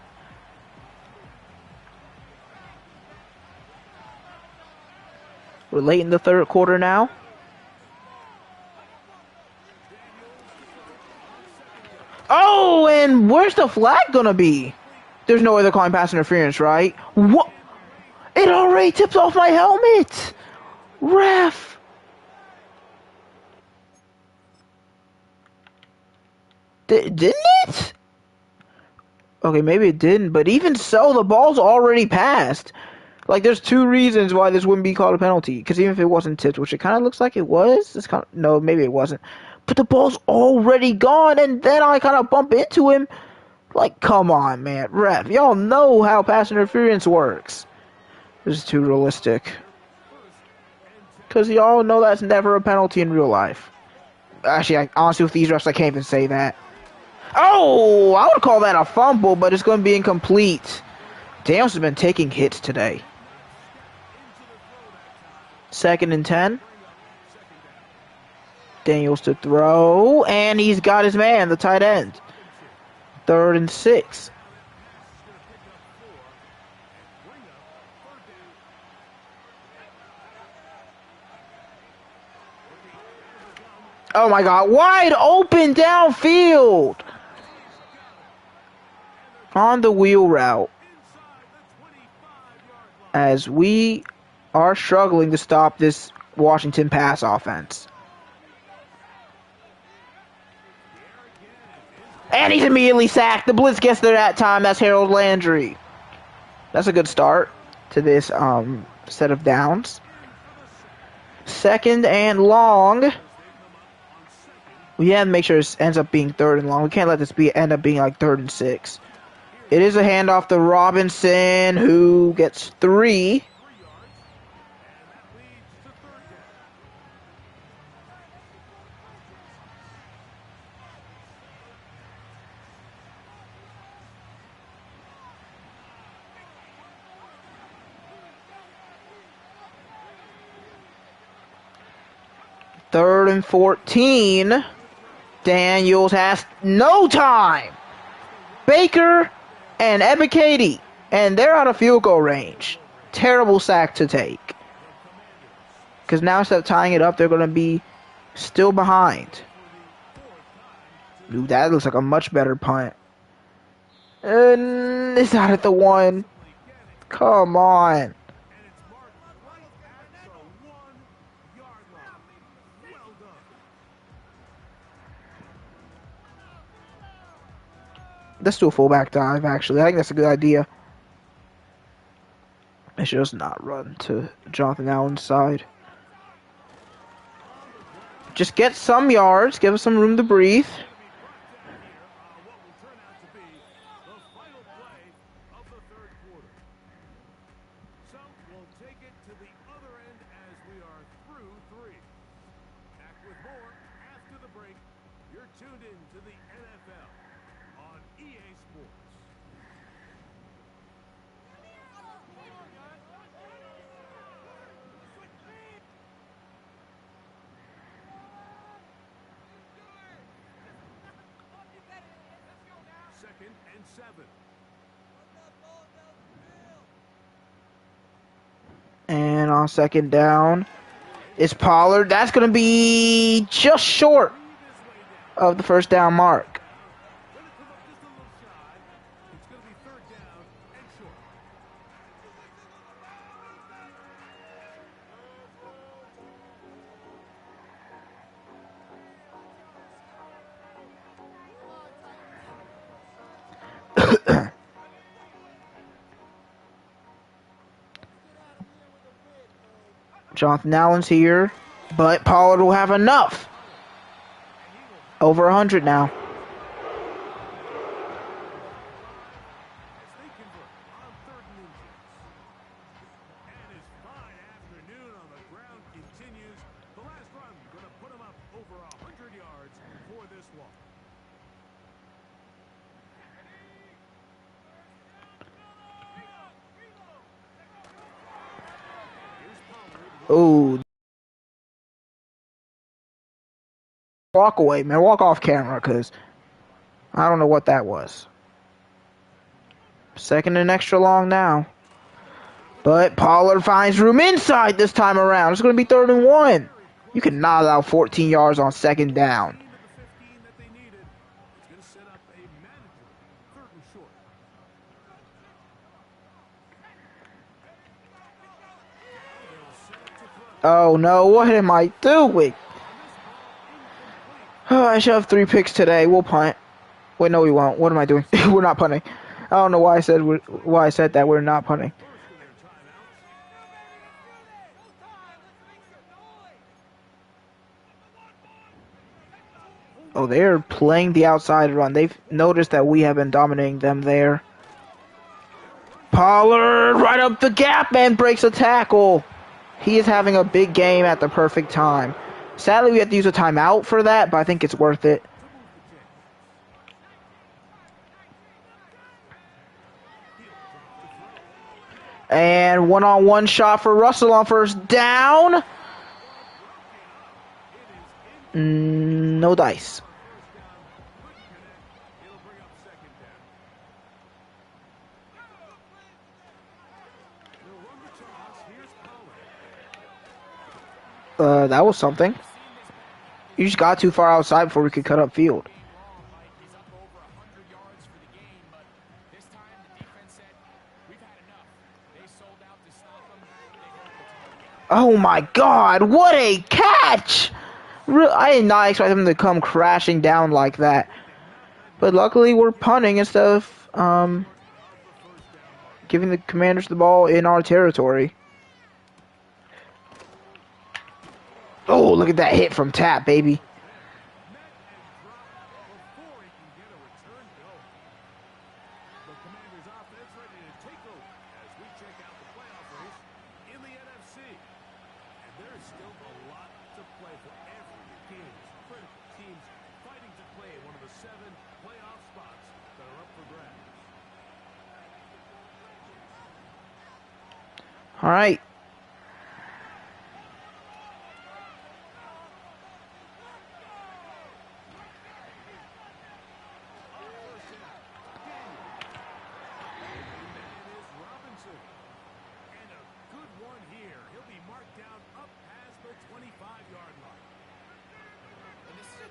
A: We're late in the 3rd quarter now. Oh, and where's the flag gonna be? There's no way they're calling pass interference, right? What? It already tipped off my helmet! Ref! Didn't it? Okay, maybe it didn't, but even so, the ball's already passed. Like, there's 2 reasons why this wouldn't be called a penalty. Because even if it wasn't tipped, which it kind of looks like it was, it's kind of, no, maybe it wasn't. But the ball's already gone, and then I kind of bump into him. Like, come on, man. Ref, y'all know how pass interference works. This is too realistic. Because y'all know that's never a penalty in real life. Actually, honestly, with these refs, I can't even say that. Oh, I would call that a fumble, but it's going to be incomplete. Daniels has been taking hits today. 2nd and 10. Daniels to throw, and he's got his man, the tight end. 3rd and 6. Oh my God, wide open downfield on the wheel route as we are struggling to stop this Washington pass offense. And he's immediately sacked. The blitz gets there that time. That's Harold Landry. That's a good start to this set of downs. 2nd and long. We have to make sure this ends up being 3rd and long. We can't let this end up being like 3rd and 6. It is a handoff to Robinson, who gets 3. Third and 14. Daniels has no time. Baker and Ebiketie, and they're out of field goal range. Terrible sack to take. Because now instead of tying it up, they're going to be still behind. Ooh, that looks like a much better punt. And it's out at the 1. Come on. Let's do a fullback dive, actually. I think that's a good idea. I should just not run to Jonathan Allen's side. Just get some yards. Give us some room to breathe. And on 2nd down, it's Pollard. That's going to be just short of the 1st down mark. Jonathan Allen's here, but Pollard will have enough. Over 100 now. Ooh. Walk away, man. Walk off camera, because I don't know what that was. 2nd and extra long now. But Pollard finds room inside this time around. It's going to be 3rd and 1. You cannot allow 14 yards on 2nd down. Oh no, what am I doing? Oh, I should have 3 picks today. We'll punt. Wait, no, we won't. What am I doing? We're not punting. I don't know why I said that we're not punting. Oh, they're playing the outside run. They've noticed that we have been dominating them there. Pollard right up the gap and breaks a tackle. He is having a big game at the perfect time. Sadly, we have to use a timeout for that, but I think it's worth it. And one-on-one shot for Russell on 1st down. No dice. That was something. You just got too far outside before we could cut up field.
C: Wrong, Mike. He's up over 100 yards for the game, but this time the defense said, we've had enough. They sold out to stop him. They hope it's hard.
A: Oh my God! What a catch! I did not expect him to come crashing down like that. But luckily, we're punting instead of giving the Commanders the ball in our territory. Oh, look at that hit from Tap, baby.
B: The Commanders' offense ready to take over as we check out the playoff race in the NFC. And there is still a lot to play for every game. Critical teams fighting to play in one of the 7 playoff spots that are up for grabs.
A: All right.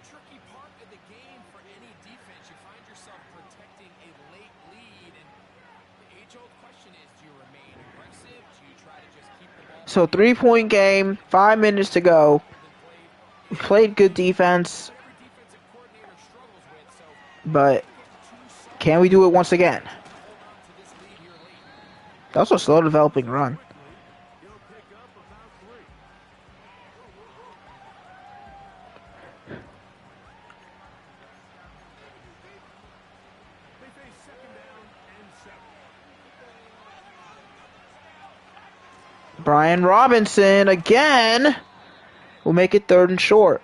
C: Tricky part of the game for any defense. You find yourself protecting a late lead, and the age-old question is, do you remain aggressive? Do you try to just keep the ball?
A: So 3-point game, 5 minutes to go. We played good defense, but can we do it once again? That was a slow developing run. Brian Robinson again will make it 3rd and short.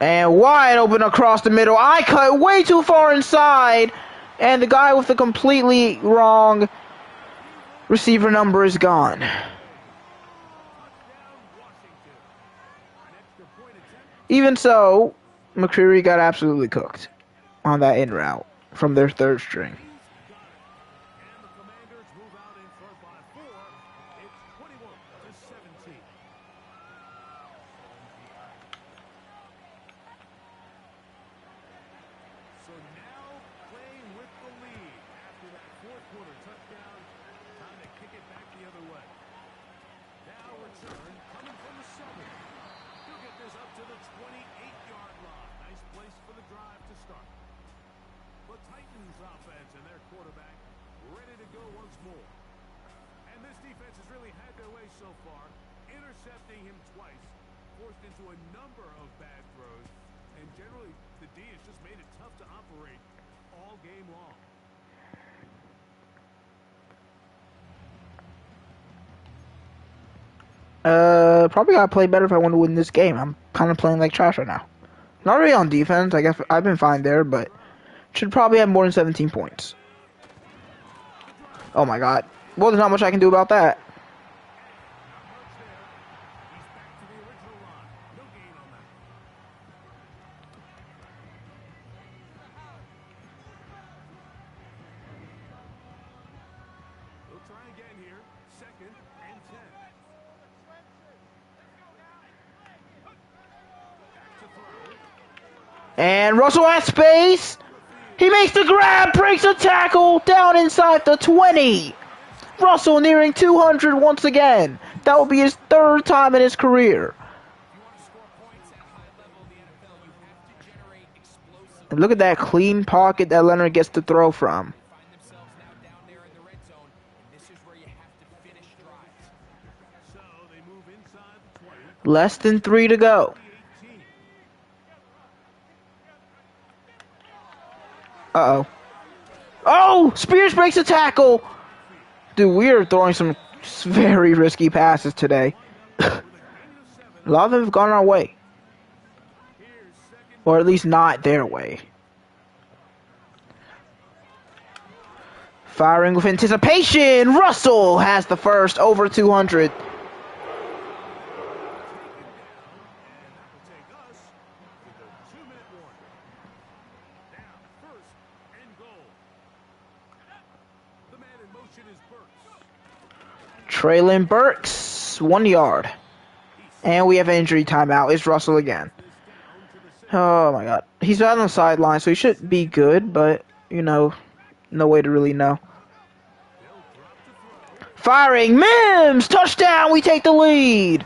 A: And wide open across the middle. I cut way too far inside. And the guy with the completely wrong receiver number is gone. Even so, McCreary got absolutely cooked on that in route from their 3rd string. Probably gotta play better if I want to win this game. I'm kind of playing like trash right now. Not really on defense. I guess I've been fine there, but should probably have more than 17 points. Oh my God. Well, there's not much I can do about that. And Russell has space. He makes the grab, breaks a tackle down inside the 20. Russell nearing 200 once again. That will be his 3rd time in his career. And look at that clean pocket that Leonard gets to throw from. Less than 3 to go. Uh-oh. Oh! Spears breaks a tackle! Dude, we are throwing some very risky passes today. A lot of them have gone our way. Or at least not their way. Firing with anticipation! Russell has the first over 200. Traylon Burks, 1 yard. And we have an injury timeout. It's Russell again. Oh my god. He's out on the sideline, so he should be good, but, you know, no way to really know. Firing, Mims! Touchdown! We take the lead!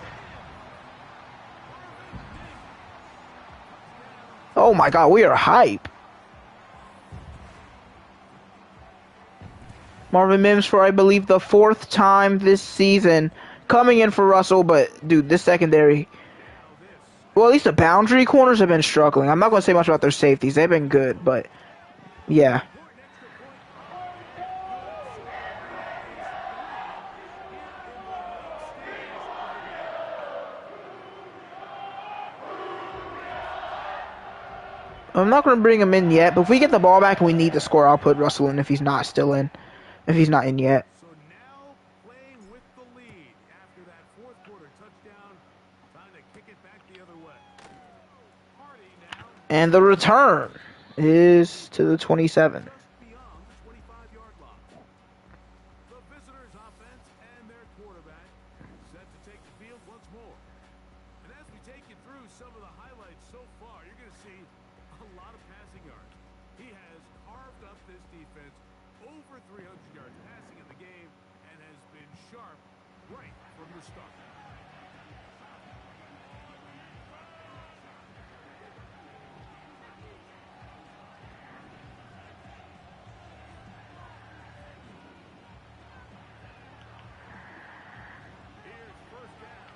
A: Oh my god, we are hype. Marvin Mims for, I believe, the 4th time this season. Coming in for Russell, but, dude, this secondary... Well, at least the boundary corners have been struggling. I'm not going to say much about their safeties. They've been good, but, yeah. I'm not going to bring him in yet, but if we get the ball back and we need to score, I'll put Russell in if he's not still in. If he's not in yet.
B: So now playing with the lead after that fourth quarter touchdown. Time to kick it back the other way. Hardy now.
A: And the return is to the 27.
B: Beyond the 25-yard line. The visitors' offense and their quarterback set to take the field once more. And as we take you through some of the highlights so far, you're going to see a lot of passing yards. He has carved up this defense, over 300 yards passing in the game, and has been sharp right from the start.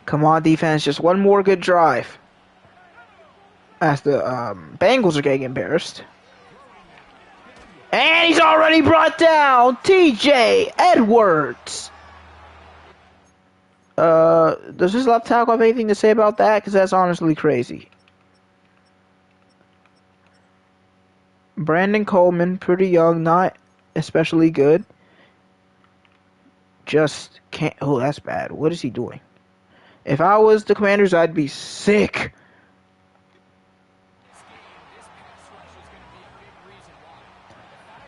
A: Come on, defense. Just one more good drive. As the Bengals are getting embarrassed. And he's already brought down. TJ Edwards. Does this left tackle have anything to say about that? Because that's honestly crazy. Brandon Coleman, pretty young, not especially good. Just can't. Oh, that's bad. What is he doing? If I was the Commanders, I'd be sick.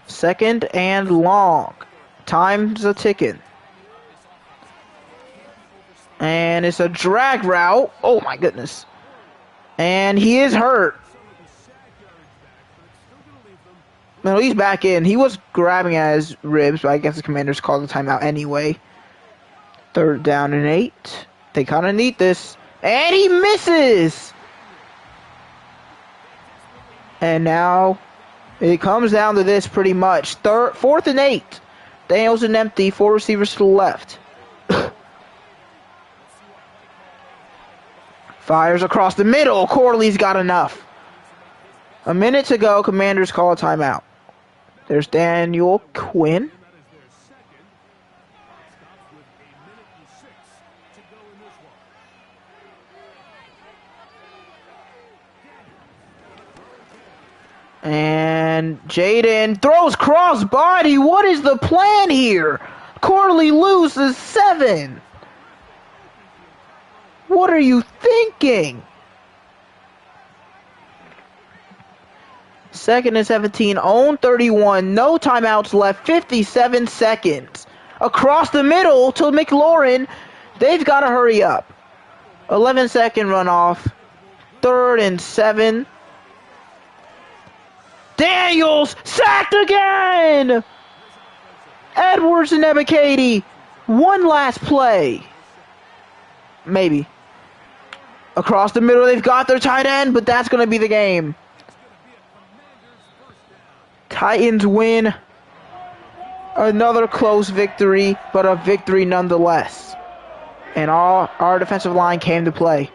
A: Second and long. Time's a ticking. And it's a drag route. Oh my goodness. And he is hurt. No, he's back in. He was grabbing at his ribs, but I guess the Commanders called the timeout anyway. 3rd down and 8. They kind of need this. And he misses! And now it comes down to this pretty much. 4th and 8. Daniels and empty. 4 receivers to the left. Fires across the middle. Corley's got enough. A minute to go. Commanders call a timeout. There's Daniel Quinn. And Jaden throws crossbody. What is the plan here? Corley loses 7. What are you thinking? 2nd and 17, own 31, no timeouts left, 57 seconds. Across the middle to McLaurin. They've got to hurry up. 11-second runoff. 3rd and 7. Daniels sacked again! Edwards and Ebikadi. One last play. Maybe. Across the middle, they've got their tight end, but that's going to be the game. Titans win. Another close victory, but a victory nonetheless. And our defensive line came to play.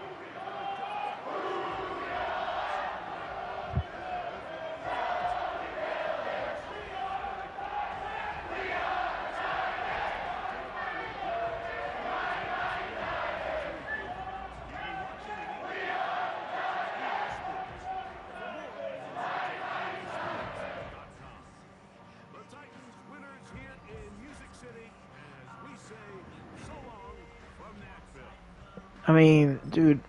A: I mean, dude,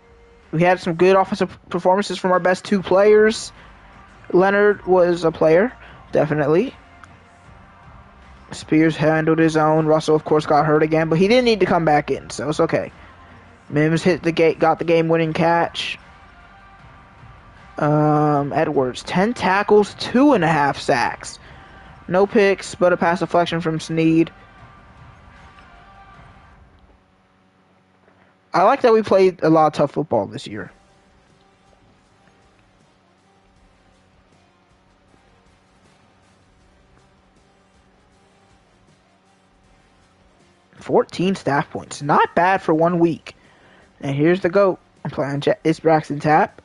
A: we had some good offensive performances from our best 2 players. Leonard was a player, definitely. Spears handled his own. Russell, of course, got hurt again, but he didn't need to come back in, so it's okay. Mims got the game-winning catch. Edwards, 10 tackles, 2.5 sacks. No picks, but a pass deflection from Snead. I like that we played a lot of tough football this year. $14 staff points. Not bad for 1 week. And here's the GOAT. I'm playing it's Braxton Tapp.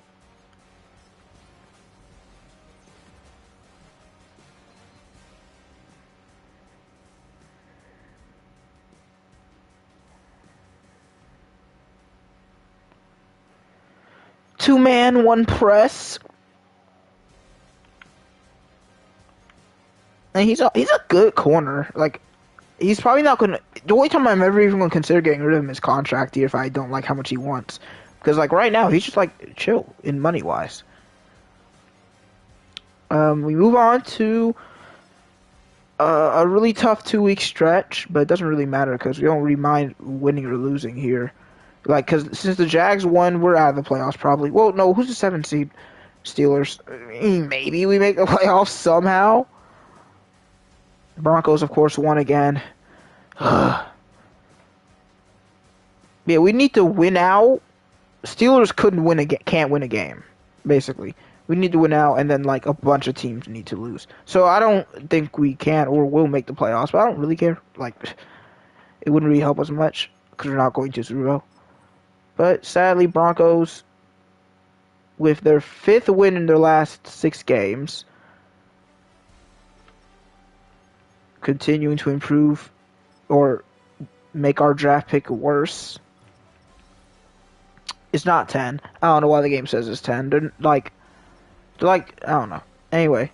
A: Two-man, one press. And he's a good corner. Like, he's probably not going to... The only time I'm ever even going to consider getting rid of him is contract year if I don't like how much he wants. Because, like, right now, he's just, like, chill in money-wise. We move on to a really tough 2-week stretch, but it doesn't really matter because we don't really mind winning or losing here. Like, because since the Jags won, we're out of the playoffs probably. Well, no, who's the 7th seed? Steelers. I mean, maybe we make the playoffs somehow. Broncos, of course, won again. Yeah, we need to win out. Steelers can't win a game, basically. We need to win out, and then, like, a bunch of teams need to lose. So I don't think we can or will make the playoffs, but I don't really care. Like, it wouldn't really help us much because we're not going to Super Bowl. But sadly, Broncos, with their 5th win in their last 6 games, continuing to improve or make our draft pick worse. It's not 10. I don't know why the game says it's 10. They're like, I don't know. Anyway.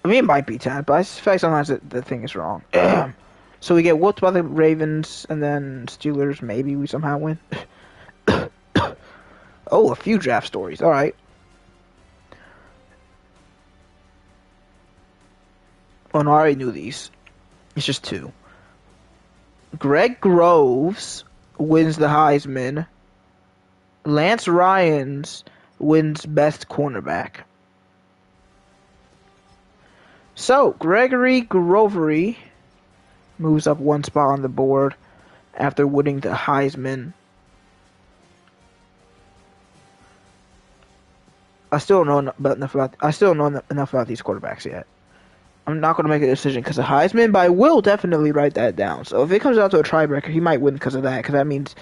A: I mean, it might be 10, but I suspect sometimes the thing is wrong. So we get whooped by the Ravens, and then Steelers, maybe we somehow win. Oh, a few draft stories. All right. Oh, no, I already knew these. It's just 2. Greg Groves wins the Heisman. Lance Ryans wins Best Cornerback. So, Gregory Grovery moves up 1 spot on the board after winning the Heisman. I still don't know enough about these quarterbacks yet. I'm not going to make a decision because of Heisman, but I will definitely write that down. So if it comes out to a tiebreaker, he might win because of that, because that means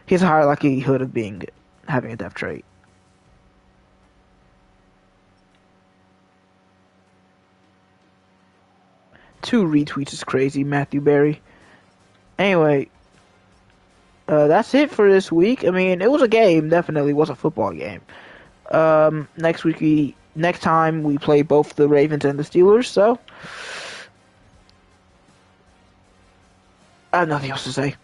A: he has a higher likelihood of having a depth trait. Two retweets is crazy, Matthew Berry. Anyway, that's it for this week. I mean, it was a game, definitely was a football game. Next time we play both the Ravens and the Steelers, so I have nothing else to say.